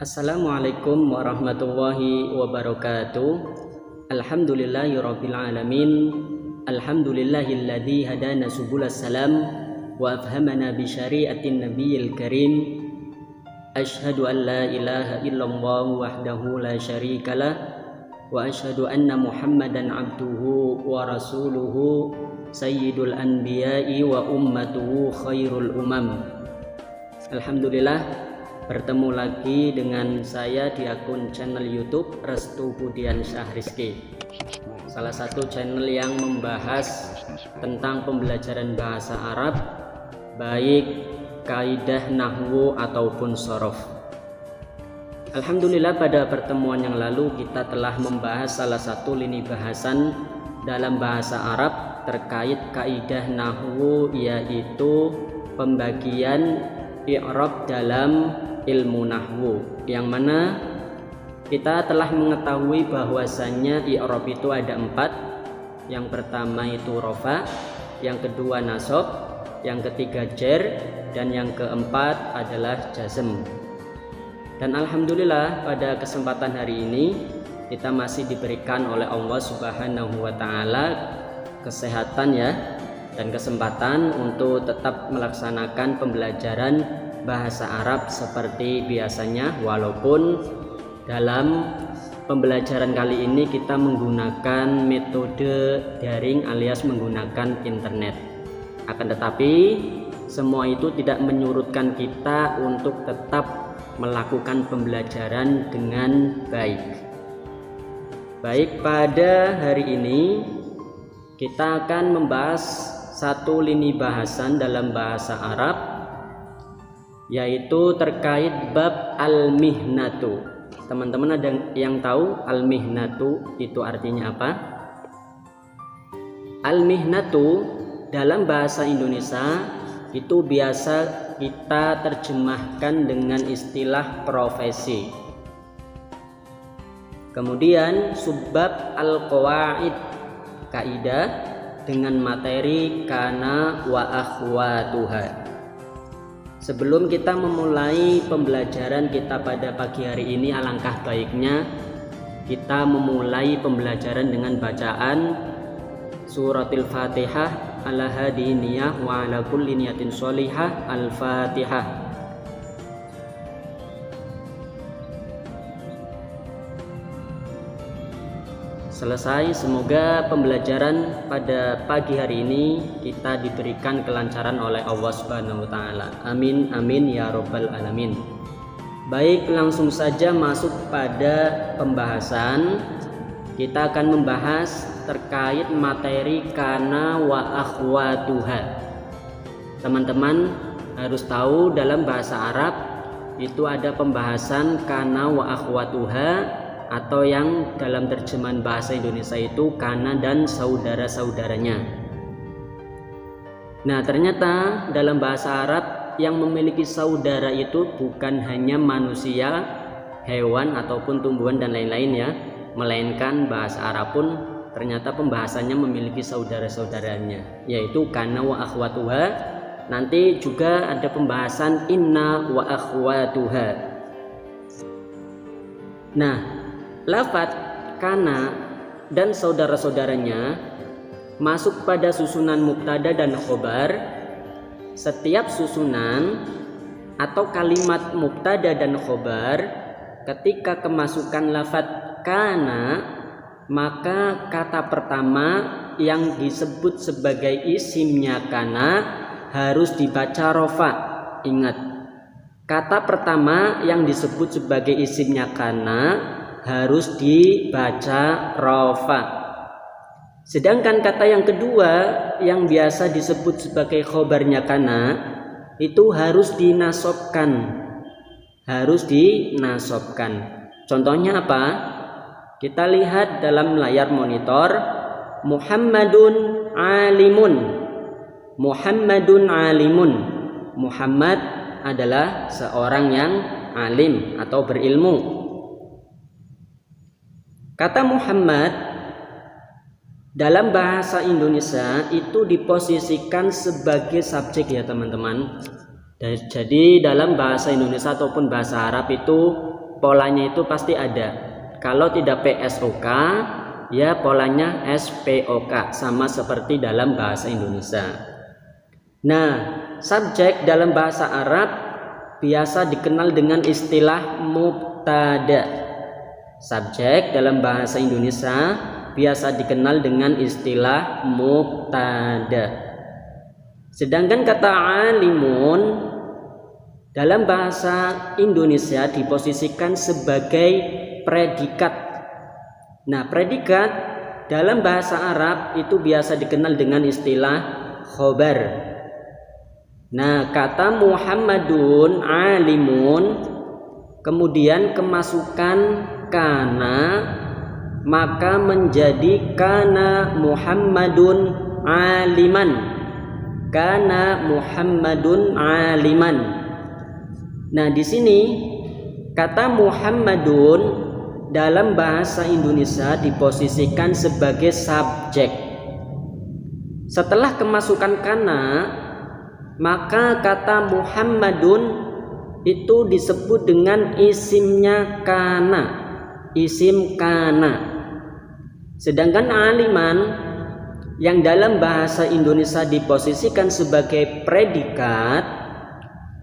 Assalamualaikum warahmatullahi wabarakatuh. Alhamdulillahirabbil alamin. Alhamdulillahilladzi hadana subulas salam wa afhamana bi syari'atin nabiyil karim. Asyhadu an la ilaha illallah wahdahu la syarikalah wa asyhadu anna Muhammadan abduhu wa rasuluhu sayyidul anbiya'i wa ummatuhu khairul umam. Alhamdulillah, bertemu lagi dengan saya di akun channel YouTube Restu Budiansyah Rizky, salah satu channel yang membahas tentang pembelajaran bahasa Arab, baik kaidah nahwu ataupun shorof. Alhamdulillah, pada pertemuan yang lalu kita telah membahas salah satu lini bahasan dalam bahasa Arab terkait kaidah nahwu, yaitu pembagian i'rab dalam ilmu nahwu, yang mana kita telah mengetahui bahwasannya i'rab itu ada 4. Yang pertama itu rofa, yang kedua nasab, yang ketiga jar, dan yang keempat adalah jazm. Dan alhamdulillah pada kesempatan hari ini kita masih diberikan oleh Allah Subhanahu wa taala kesehatan dan kesempatan untuk tetap melaksanakan pembelajaran bahasa Arab seperti biasanya, walaupun dalam pembelajaran kali ini kita menggunakan metode daring alias menggunakan internet. Akan tetapi semua itu tidak menyurutkan kita untuk tetap melakukan pembelajaran dengan baik. Baik, pada hari ini kita akan membahas satu lini bahasan dalam bahasa Arab, yaitu terkait bab al-mihnatu. Teman-teman ada yang tahu al-mihnatu itu artinya apa? Al-mihnatu dalam bahasa Indonesia itu biasa kita terjemahkan dengan istilah profesi. Kemudian subbab al-qawaid, kaidah dengan materi kana wa akhwatuha. Sebelum kita memulai pembelajaran kita pada pagi hari ini, alangkah baiknya kita memulai pembelajaran dengan bacaan suratil Fatihah ala hadi niyah wa ala kulli niyatin sholihah. Al-Fatihah. Selesai, semoga pembelajaran pada pagi hari ini kita diberikan kelancaran oleh Allah Subhanahu wa taala. Amin amin ya rabbal alamin. Baik, langsung saja masuk pada pembahasan. Kita akan membahas terkait materi kana wa akhwatuha. Teman-teman harus tahu dalam bahasa Arab itu ada pembahasan kana wa akhwatuha, atau yang dalam terjemahan bahasa Indonesia itu kana dan saudara-saudaranya. Nah, ternyata dalam bahasa Arab yang memiliki saudara itu bukan hanya manusia, hewan ataupun tumbuhan dan lain-lain melainkan bahasa Arab pun ternyata pembahasannya memiliki saudara-saudaranya, yaitu kana wa akhwatuha. Nanti juga ada pembahasan inna wa akhwatuha. Nah, lafaz kana dan saudara-saudaranya masuk pada susunan mubtada dan khobar. Setiap susunan atau kalimat mubtada dan khobar ketika kemasukan lafaz kana, maka kata pertama yang disebut sebagai isimnya kana harus dibaca rofa. Ingat, kata pertama yang disebut sebagai isimnya kana harus dibaca rofa. Sedangkan kata yang kedua yang biasa disebut sebagai khobarnya kana itu harus dinasobkan. Contohnya apa? Kita lihat dalam layar monitor, Muhammadun alimun. Muhammad adalah seorang yang alim atau berilmu. Kata Muhammad dalam bahasa Indonesia itu diposisikan sebagai subjek teman-teman. Jadi dalam bahasa Indonesia ataupun bahasa Arab itu polanya itu pasti ada. Kalau tidak PSOK, ya polanya SPOK, sama seperti dalam bahasa Indonesia. Nah, subjek dalam bahasa Arab biasa dikenal dengan istilah mubtada. Subjek dalam bahasa Indonesia biasa dikenal dengan istilah mubtada. Sedangkan kata alimun dalam bahasa Indonesia diposisikan sebagai predikat. Nah, predikat dalam bahasa Arab itu biasa dikenal dengan istilah khobar. Nah, kata Muhammadun alimun kemudian kemasukan kana, maka menjadi kana Muhammadun aliman. Kana Muhammadun aliman. Nah, di sini kata Muhammadun dalam bahasa Indonesia diposisikan sebagai subjek. Setelah kemasukan kana, maka kata Muhammadun itu disebut dengan isimnya kana, isim kana. Sedangkan aliman yang dalam bahasa Indonesia diposisikan sebagai predikat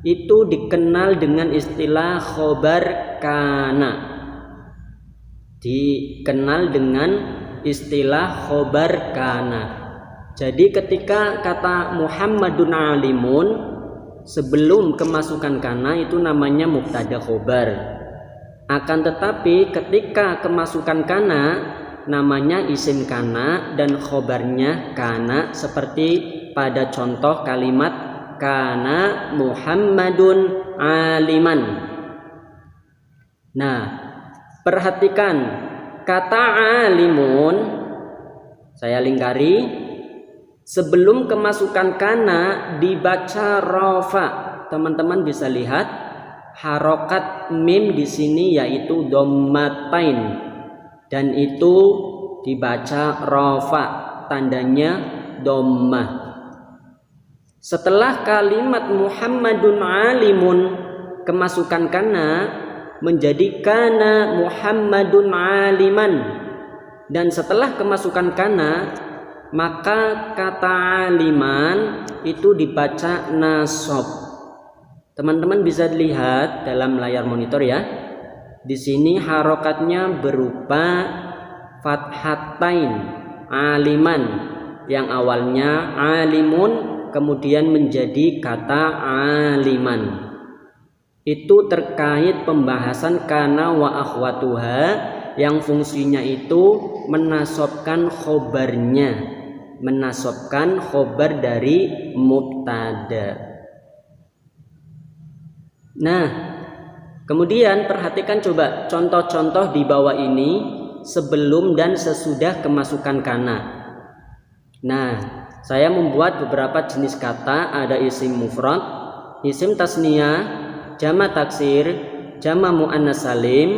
itu dikenal dengan istilah khobar kana. Dikenal dengan istilah khobar kana. Jadi ketika kata Muhammadun alimun sebelum kemasukan kana itu namanya mubtada khobar. Akan tetapi ketika kemasukan kana namanya isim kana dan khobarnya kana, seperti pada contoh kalimat kana Muhammadun aliman. Nah, perhatikan kata alimun, saya lingkari, sebelum kemasukan kana dibaca rofa. Teman-teman bisa lihat harokat mim di sini yaitu dhammatain. Dan itu dibaca rofa, tandanya dhammah. Setelah kalimat Muhammadun alimun kemasukan kana menjadi kana Muhammadun aliman. Dan setelah kemasukan kana, maka kata aliman itu dibaca nasab. Teman-teman bisa lihat dalam layar monitor ya. Di sini harokatnya berupa fathatain aliman, yang awalnya alimun kemudian menjadi kata aliman. Itu terkait pembahasan kana wa akhwatuha yang fungsinya itu menasobkan khobarnya, menasobkan khobar dari mubtada. Nah, kemudian perhatikan coba contoh-contoh di bawah ini sebelum dan sesudah kemasukan kana. Nah, saya membuat beberapa jenis kata, ada isim mufrad, isim tasniyah, jama taksir, jama muannas salim,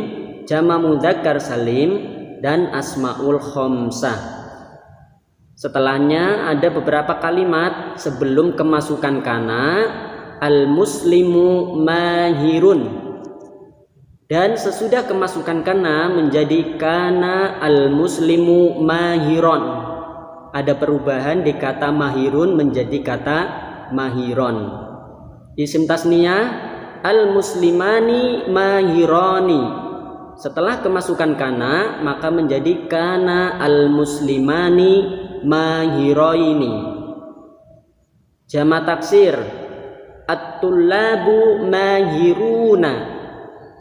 jama mudzakkar salim, dan asmaul khamsah. Setelahnya ada beberapa kalimat sebelum kemasukan kana, al-muslimu mahirun. Dan sesudah kemasukan kana menjadi kana al-muslimu mahiron. Ada perubahan di kata mahirun menjadi kata mahiron. Isim tasniyah al-muslimani mahironi. Setelah kemasukan kana maka menjadi kana al-muslimani mahiroini. Jama taksir at-tullabu mahiruna.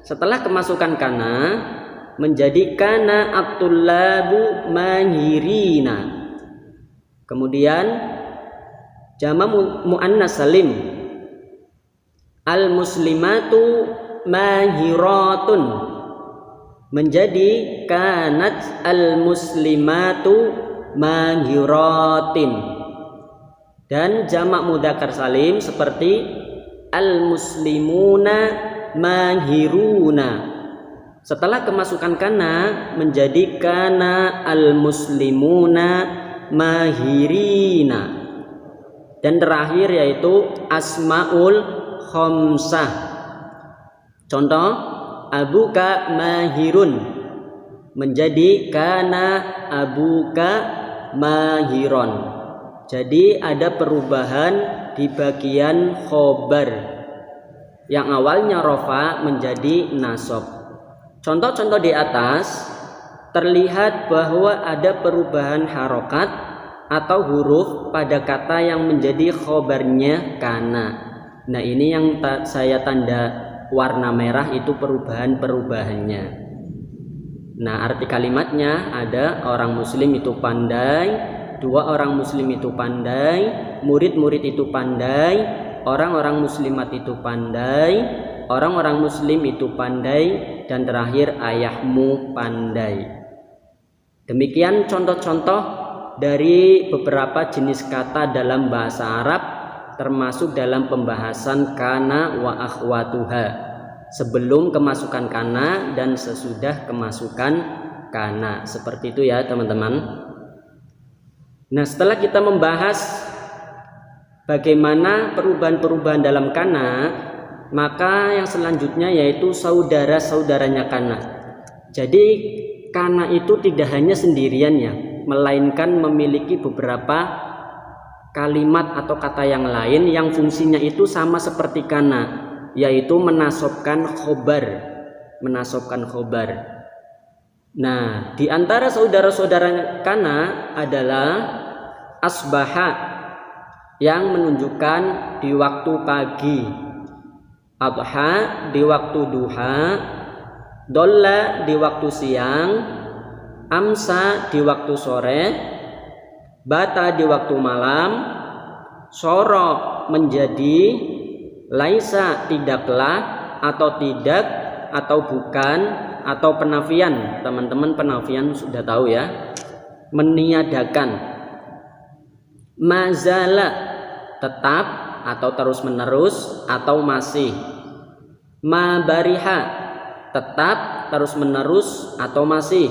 Setelah kemasukan kana menjadi kana at-tullabu mahirina. Kemudian jama muannas salim al-muslimatu mahiratun menjadi kanat al-muslimatu mahiratin. Dan jamak mudzakkar salim seperti al-muslimuna mahiruna. Setelah kemasukan kana menjadi kana al-muslimuna mahirina. Dan terakhir yaitu asmaul khamsah. Contoh abuka mahirun menjadi kana abuka mahiron. Jadi ada perubahan di bagian khobar yang awalnya rofa menjadi nasab. Contoh-contoh di atas terlihat bahwa ada perubahan harokat atau huruf pada kata yang menjadi khobarnya kana. Nah ini yang saya tanda warna merah, itu perubahan-perubahannya. Nah arti kalimatnya ada orang muslim itu pandai, dua orang muslim itu pandai, murid-murid itu pandai, orang-orang muslimat itu pandai, orang-orang muslim itu pandai, dan terakhir ayahmu pandai. Demikian contoh-contoh dari beberapa jenis kata dalam bahasa Arab, termasuk dalam pembahasan kana wa akhwatuha, sebelum kemasukan kana dan sesudah kemasukan kana. Seperti itu ya teman-teman. Nah setelah kita membahas bagaimana perubahan-perubahan dalam kana, maka yang selanjutnya yaitu saudara-saudaranya kana. Jadi kana itu tidak hanya sendirian ya, melainkan memiliki beberapa kalimat atau kata yang lain yang fungsinya itu sama seperti kana, yaitu menasobkan khobar. Nah di antara saudara-saudara kana adalah asbaha yang menunjukkan di waktu pagi, adha di waktu duha, dolla di waktu siang, amsa di waktu sore, bata di waktu malam, soro menjadi, laisa tidaklah, atau tidak, atau bukan, atau penafian. Teman-teman penafian sudah tahu ya, meniadakan. Mazala tetap atau terus menerus atau masih. Mabariha tetap terus menerus atau masih.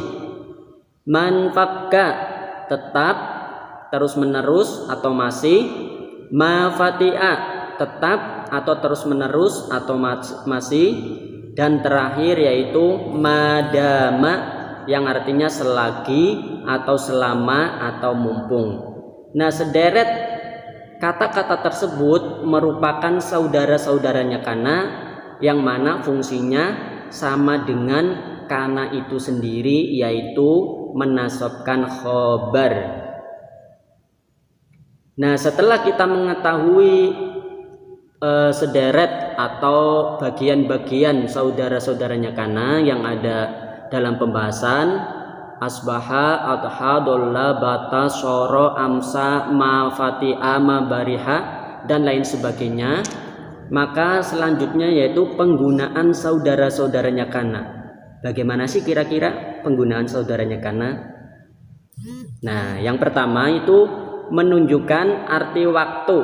Manfakka tetap terus menerus atau masih. Mafati'a tetap atau terus menerus atau masih. Dan terakhir yaitu madama yang artinya selagi atau selama atau mumpung. Nah sederet kata-kata tersebut merupakan saudara-saudaranya kana, yang mana fungsinya sama dengan kana itu sendiri, yaitu menasobkan khobar. Nah setelah kita mengetahui sederet atau bagian-bagian saudara-saudaranya kana yang ada dalam pembahasan asbaha, adha, dolla, bata, soro, amsa, mafati'a, mabariha, dan lain sebagainya, maka selanjutnya yaitu penggunaan saudara-saudaranya kana. Bagaimana sih kira-kira penggunaan saudaranya kana? Nah yang pertama itu menunjukkan arti waktu.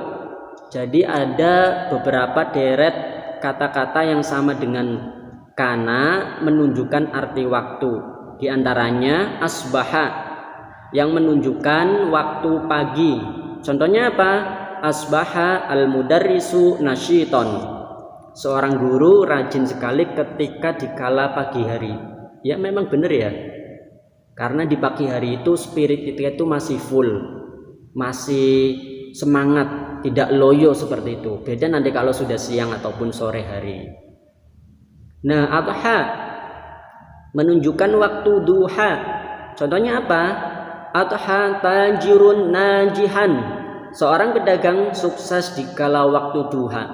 Jadi ada beberapa deret kata-kata yang sama dengan kana menunjukkan arti waktu. Di antaranya asbaha yang menunjukkan waktu pagi. Contohnya apa? Asbaha al-mudarrisu nasyiton. Seorang guru rajin sekali ketika di kala pagi hari. Ya memang benar ya. Karena di pagi hari itu spirit kita itu masih full, masih semangat, tidak loyo seperti itu. Beda nanti kalau sudah siang ataupun sore hari. Nah, adha menunjukkan waktu duha. Contohnya apa? Adha tajirun najihan. Seorang pedagang sukses di kala waktu duha.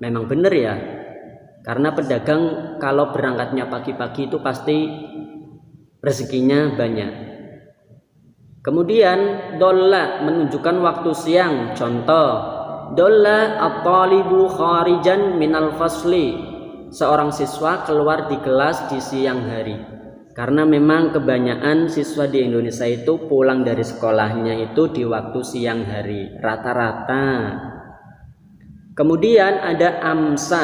Memang benar ya. Karena pedagang kalau berangkatnya pagi-pagi itu pasti rezekinya banyak. Kemudian dolla menunjukkan waktu siang. Contoh, dolla at-talibu kharijan minal fasli. Seorang siswa keluar di kelas di siang hari. Karena memang kebanyakan siswa di Indonesia itu pulang dari sekolahnya itu di waktu siang hari, rata-rata. Kemudian ada amsa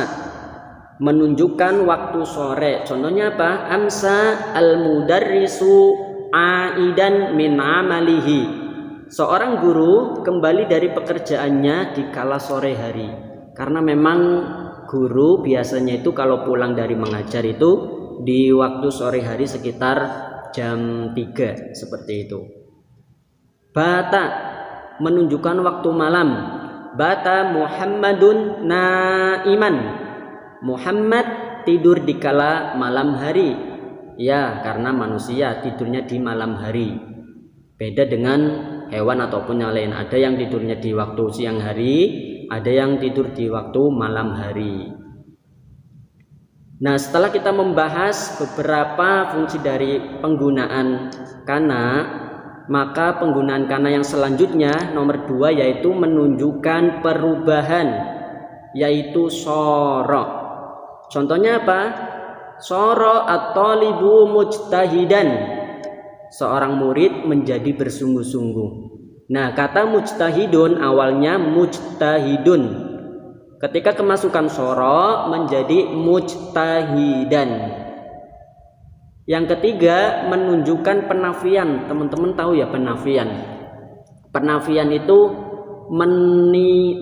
menunjukkan waktu sore. Contohnya apa? Amsa al-mudarrisu aidan min amalihi. Seorang guru kembali dari pekerjaannya di kala sore hari. Karena memang guru biasanya itu kalau pulang dari mengajar itu di waktu sore hari sekitar jam 3 seperti itu. Bata menunjukkan waktu malam. Bata Muhammadun naiman. Muhammad tidur di kala malam hari. Ya, karena manusia tidurnya di malam hari. Beda dengan hewan ataupun yang lain. Ada yang tidurnya di waktu siang hari, ada yang tidur di waktu malam hari. Nah, setelah kita membahas beberapa fungsi dari penggunaan kana, maka penggunaan kana yang selanjutnya nomor 2 yaitu menunjukkan perubahan, yaitu soro. Contohnya apa? Soro at-talibu mujtahidan. Seorang murid menjadi bersungguh-sungguh. Nah, kata mujtahidun awalnya mujtahidun. Ketika kemasukan soro menjadi mujtahidan. Yang ketiga menunjukkan penafian. Teman-teman tahu ya penafian. Penafian itu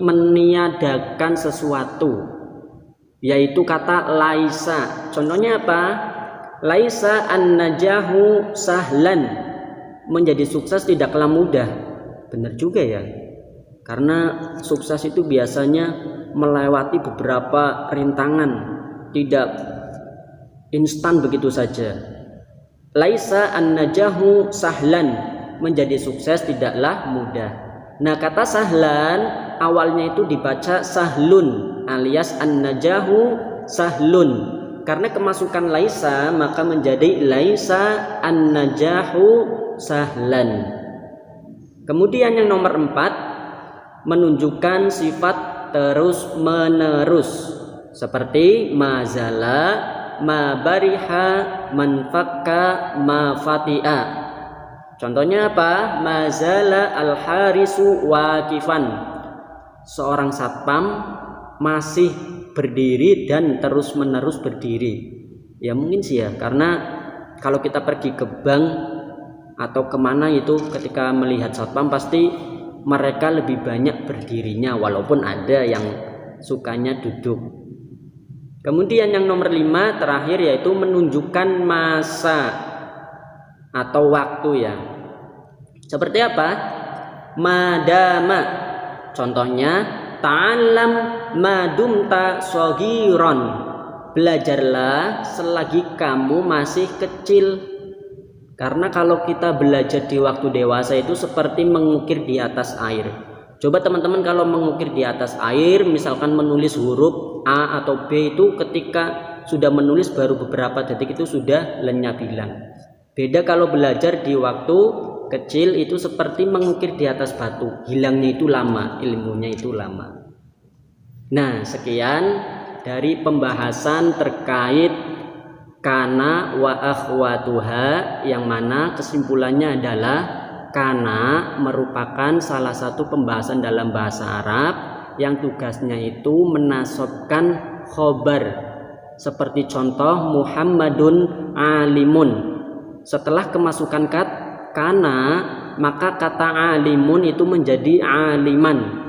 meniadakan sesuatu, yaitu kata laisa. Contohnya apa? Laisa an-najahu sahlan. Menjadi sukses tidaklah mudah. Benar juga ya. Karena sukses itu biasanya melewati beberapa rintangan, tidak instan begitu saja. Laisa an-najahu sahlan. Menjadi sukses tidaklah mudah. Nah, kata sahlan awalnya itu dibaca sahlun alias an-najahu sahlun. Karena kemasukan laisa maka menjadi laisa an-najahu sahlan. Kemudian yang nomor 4 menunjukkan sifat terus menerus seperti mazala, mabariha, manfakka, mafati'a. Contohnya apa? Mazala al-harisu wakifan. Seorang satpam masih berdiri dan terus menerus berdiri. Ya mungkin sih ya, karena kalau kita pergi ke bank atau kemana itu ketika melihat satpam pasti mereka lebih banyak berdirinya, walaupun ada yang sukanya duduk. Kemudian yang nomor 5 terakhir yaitu menunjukkan masa atau waktu ya. Seperti apa? Madama. Contohnya ta'allam madumta shogiron. Belajarlah selagi kamu masih kecil. Karena kalau kita belajar di waktu dewasa itu seperti mengukir di atas air. Coba teman-teman kalau mengukir di atas air, misalkan menulis huruf A atau B itu ketika sudah menulis baru beberapa detik itu sudah lenyap hilang. Beda kalau belajar di waktu kecil itu seperti mengukir di atas batu. Hilangnya itu lama, ilmunya itu lama. Nah, sekian dari pembahasan terkait kana wa akhwatuha, yang mana kesimpulannya adalah kana merupakan salah satu pembahasan dalam bahasa Arab yang tugasnya itu menasobkan khobar. Seperti contoh Muhammadun alimun. Setelah kemasukan kana, maka kata alimun itu menjadi aliman.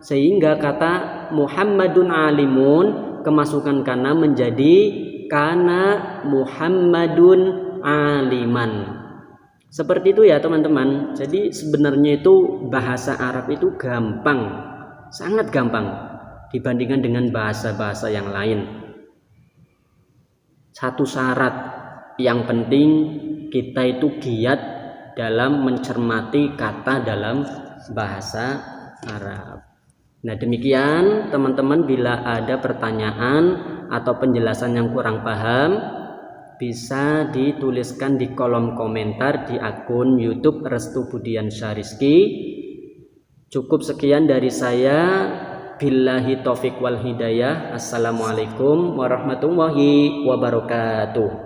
Sehingga kata Muhammadun alimun kemasukan kana menjadi kana Muhammadun aliman. Seperti itu ya teman-teman. Jadi sebenarnya itu bahasa Arab itu gampang, sangat gampang dibandingkan dengan bahasa-bahasa yang lain. Satu syarat yang penting kita itu giat dalam mencermati kata dalam bahasa Arab. Nah, demikian teman-teman, bila ada pertanyaan atau penjelasan yang kurang paham bisa dituliskan di kolom komentar di akun YouTube Restu Budiansyah Rizky. Cukup sekian dari saya. Billahi taufik wal hidayah. Assalamualaikum warahmatullahi wabarakatuh.